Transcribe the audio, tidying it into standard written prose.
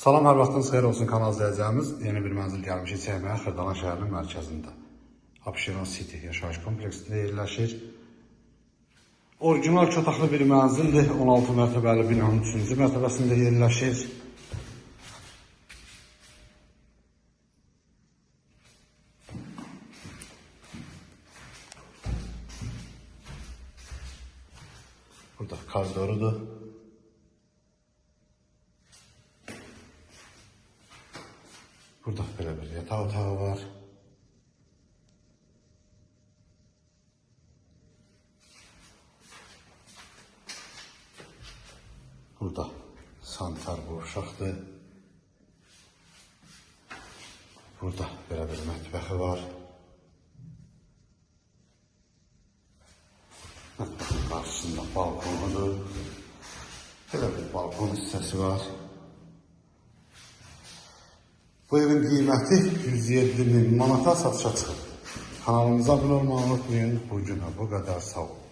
Salam, hər vaxtınız xeyir olsun kanal izləyəcəyimiz. Yeni bir mənzil gəlmişik çəkməyə Xırdalan şəhərinin mərkəzində. Abşeron City yaşayış kompleksində yerləşir. Orijinal 2 otaqlı bir mənzildir. 16 mərtəbəli binanın 3-cü mərtəbəsində yerləşir. Burada koridorudur. Burada belə bir yataq otağı var. Burada sanitar qovşaqdır. Burada belə bir mətbəxi var. Mətbəxin qarşısında balkonudur. Belə bir balkon hissəsi var. Bu evin qiyməti 107.000 manata satışa çıxıb. Kanalımıza abunə olmayı unutmayın. Bu günə bu qədər, sağ olun.